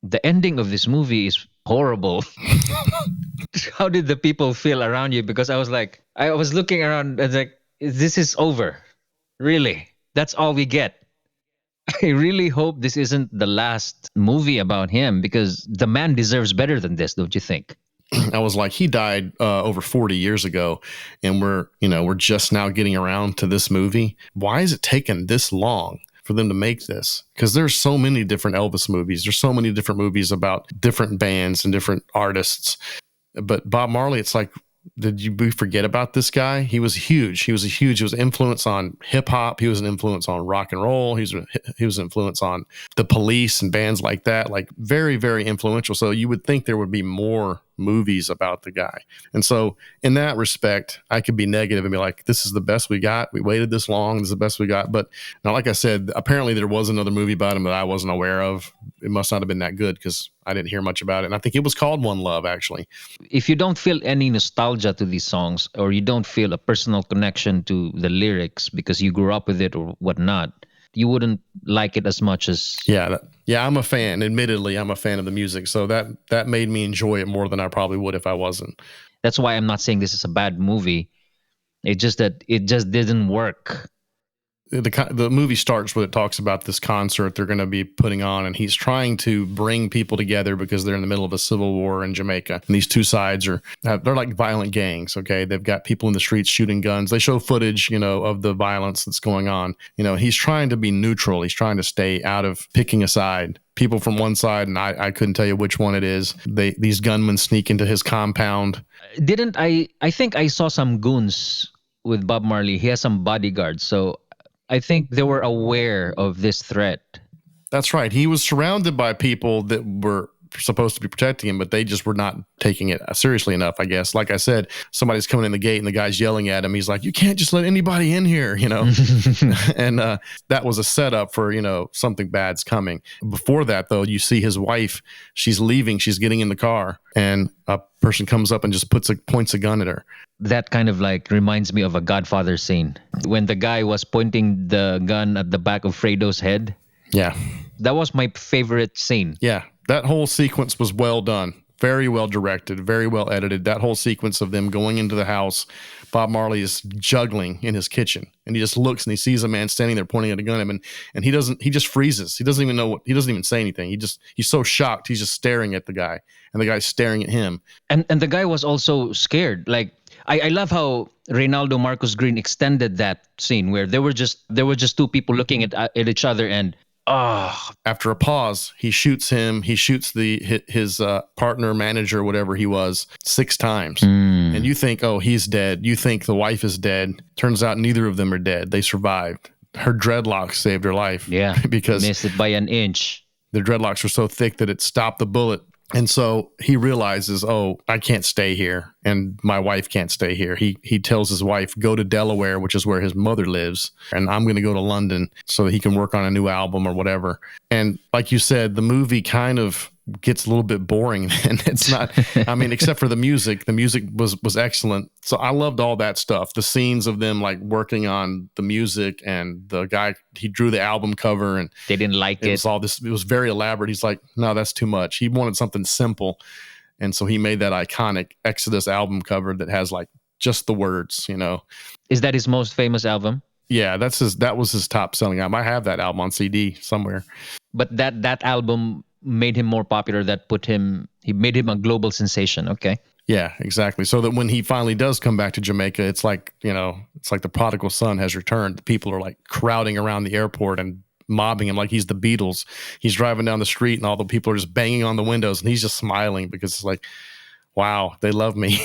the ending of this movie is horrible. How did the people feel around you? Because I was looking around and like, this is over. Really? That's all we get. I really hope this isn't the last movie about him because the man deserves better than this, don't you think? I was like, he died over 40 years ago, and we're just now getting around to this movie. Why is it taking this long for them to make this? Because there's so many different Elvis movies. There's so many different movies about different bands and different artists. But Bob Marley, it's like, we forget about this guy? He was huge. He was an influence on hip hop. He was an influence on rock and roll. He was an influence on the Police and bands like that. Like very, very influential. So you would think there would be more movies about the guy. And so in that respect, I could be negative and be like, this is the best we got. We waited this long. This is the best we got. But now, like I said, apparently there was another movie about him that I wasn't aware of. It must not have been that good because I didn't hear much about it. And I think it was called One Love, actually. If you don't feel any nostalgia to these songs or you don't feel a personal connection to the lyrics because you grew up with it or whatnot, you wouldn't like it as much as Yeah, I'm a fan. Admittedly, I'm a fan of the music. So that made me enjoy it more than I probably would if I wasn't. that's why I'm not saying this is a bad movie. It's just that it just didn't work. The movie starts with, it talks about this concert they're going to be putting on, and he's trying to bring people together because they're in the middle of a civil war in Jamaica, and these two sides they're like violent gangs. Okay, they've got people in the streets shooting guns. They show footage, of the violence that's going on. He's trying to be neutral. He's trying to stay out of picking a side. People from one side, and I couldn't tell you which one it is. These gunmen sneak into his compound. Didn't I think I saw some goons with Bob Marley. He has some bodyguards, so I think they were aware of this threat. That's right. He was surrounded by people that were supposed to be protecting him, but they just were not taking it seriously enough, I guess. Like I said, somebody's coming in the gate and the guy's yelling at him. He's like, you can't just let anybody in here, And that was a setup for, something bad's coming. Before that, though, you see his wife. She's leaving. She's getting in the car, and a person comes up and just points a gun at her. That kind of like reminds me of a Godfather scene when the guy was pointing the gun at the back of Fredo's head. Yeah. That was my favorite scene. Yeah. That whole sequence was well done. Very well directed, very well edited. That whole sequence of them going into the house, Bob Marley is juggling in his kitchen, and he just looks and he sees a man standing there pointing at a gun at him, and he just freezes. He doesn't even say anything. He's so shocked. He's just staring at the guy, and the guy's staring at him. And the guy was also scared. Like I love how Reynaldo Marcos Green extended that scene where there were just two people looking at each other, and after a pause, he shoots him. He shoots his partner, manager, whatever he was, 6 times. And you think, oh, he's dead. You think the wife is dead. Turns out neither of them are dead. They survived. Her dreadlocks saved her life. Yeah, because missed it by an inch. The dreadlocks were so thick that it stopped the bullet. And so he realizes, oh, I can't stay here, and my wife can't stay here. He tells his wife, go to Delaware, which is where his mother lives, and I'm going to go to London so he can work on a new album or whatever. And like you said, the movie kind of gets a little bit boring, and it's not, I mean, except for the music. The music was excellent. So I loved all that stuff. The scenes of them like working on the music, and the guy, he drew the album cover, and they didn't like it. It was all this, it was very elaborate. He's like, no, that's too much. He wanted something simple. And so he made that iconic Exodus album cover that has like just the words, Is that his most famous album? Yeah, that was his top selling album. I have that album on CD somewhere. But that album made him more popular. He made him a global sensation. Okay. Yeah, exactly. So that when he finally does come back to Jamaica, it's like, it's like the prodigal son has returned. The people are like crowding around the airport and mobbing him like he's the Beatles. He's driving down the street and all the people are just banging on the windows, and he's just smiling because it's like, wow, they love me.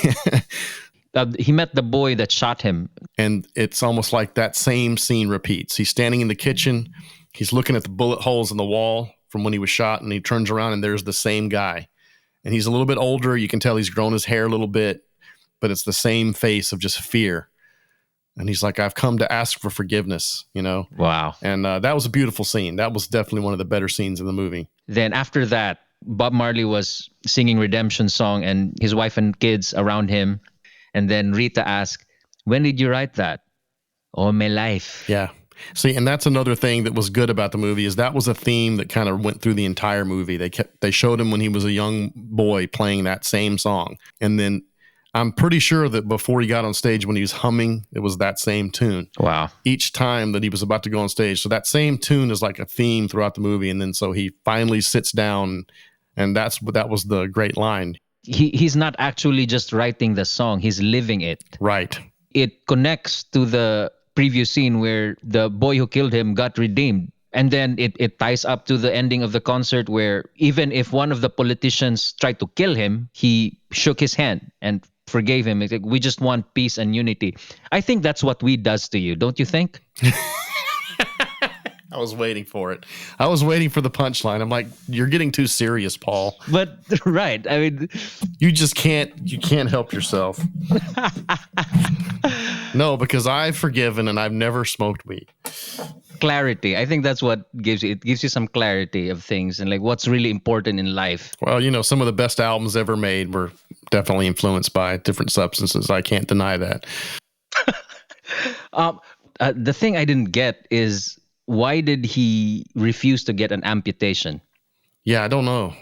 He met the boy that shot him. And it's almost like that same scene repeats. He's standing in the kitchen. He's looking at the bullet holes in the wall from when he was shot, and he turns around and there's the same guy. And he's a little bit older. You can tell he's grown his hair a little bit, but it's the same face of just fear. And he's like, I've come to ask for forgiveness, Wow. And that was a beautiful scene. That was definitely one of the better scenes in the movie. Then after that, Bob Marley was singing Redemption Song and his wife and kids around him. And then Rita asked, when did you write that? Oh, my life. Yeah. See, and that's another thing that was good about the movie is that was a theme that kind of went through the entire movie. They showed him when he was a young boy playing that same song, and then I'm pretty sure that before he got on stage, when he was humming, it was that same tune. Wow. Each time that he was about to go on stage, so that same tune is like a theme throughout the movie, and then so he finally sits down, and that was the great line. He's not actually just writing the song; he's living it. Right. It connects to the previous scene where the boy who killed him got redeemed. And then it ties up to the ending of the concert where even if one of the politicians tried to kill him, he shook his hand and forgave him. It's like, we just want peace and unity. I think that's what we does to you, don't you think? I was waiting for it. I was waiting for the punchline. I'm like, you're getting too serious, Paul. But right, I mean, you can't help yourself. No, because I've forgiven and I've never smoked weed. Clarity. I think that's what gives you. It gives you some clarity of things and like what's really important in life. Well, some of the best albums ever made were definitely influenced by different substances. I can't deny that. The thing I didn't get is why did he refuse to get an amputation? Yeah, I don't know.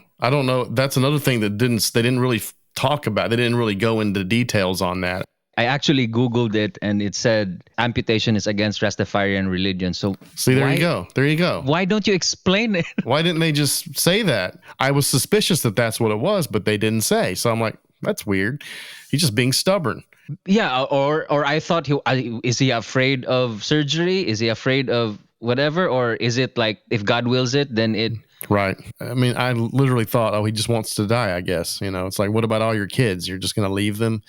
That's another thing that they didn't really talk about. They didn't really go into details on that. I actually Googled it and it said amputation is against Rastafarian religion. So see, there you go. There you go. Why don't you explain it? Why didn't they just say that? I was suspicious that that's what it was, but they didn't say. So I'm like, that's weird. He's just being stubborn. Yeah, or I thought is he afraid of surgery? Is he afraid of whatever? Or is it like if God wills it, then it... Right. I mean, I literally thought, oh, he just wants to die, I guess. It's like, what about all your kids? You're just going to leave them?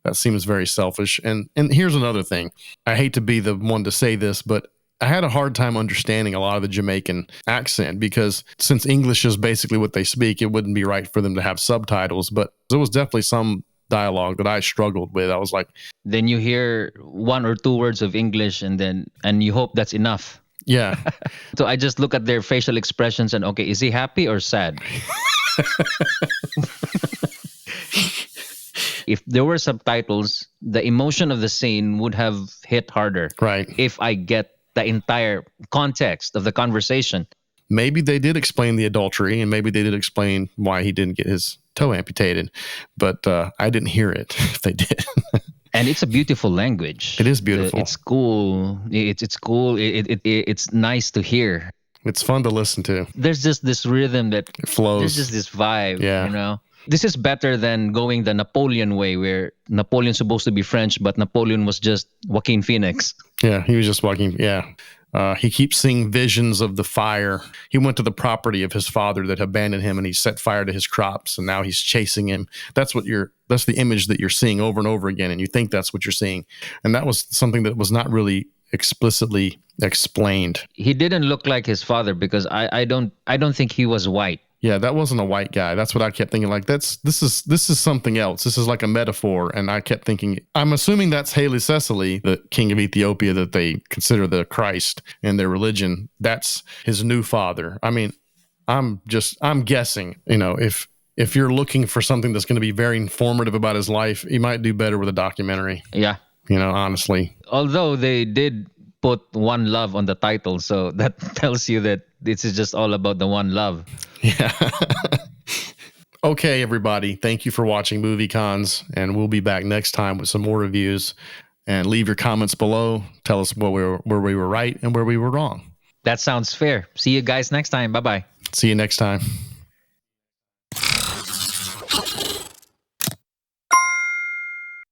That seems very selfish. And here's another thing. I hate to be the one to say this, but I had a hard time understanding a lot of the Jamaican accent because since English is basically what they speak, it wouldn't be right for them to have subtitles. But there was definitely some dialogue that I struggled with. I was like... Then you hear one or two words of English and you hope that's enough. Yeah. So I just look at their facial expressions and, okay, is he happy or sad? If there were subtitles, the emotion of the scene would have hit harder. Right. If I get the entire context of the conversation. Maybe they did explain the adultery and maybe they did explain why he didn't get his toe amputated, but I didn't hear it if they did. And it's a beautiful language. It is beautiful. It's cool. It's cool. It's nice to hear. It's fun to listen to. There's just this rhythm that it flows. There's just this vibe, Yeah. This is better than going the Napoleon way where Napoleon's supposed to be French, but Napoleon was just Joaquin Phoenix. Yeah, he was just walking. Yeah. He keeps seeing visions of the fire. He went to the property of his father that abandoned him and he set fire to his crops and now he's chasing him. That's the image that you're seeing over and over again. And you think that's what you're seeing. And that was something that was not really explicitly explained. He didn't look like his father because I don't think he was white. Yeah, that wasn't a white guy. That's what I kept thinking. Like this is something else. This is like a metaphor. And I kept thinking, I'm assuming that's Haile Selassie, the king of Ethiopia that they consider the Christ in their religion. That's his new father. I mean, I'm guessing. If you're looking for something that's going to be very informative about his life, you might do better with a documentary. Yeah. Honestly. Although they did put One Love on the title, so that tells you that this is just all about the one love. Yeah. Okay, everybody. Thank you for watching Movie Cons, and we'll be back next time with some more reviews. And leave your comments below. Tell us where we were right and where we were wrong. That sounds fair. See you guys next time. Bye-bye. See you next time.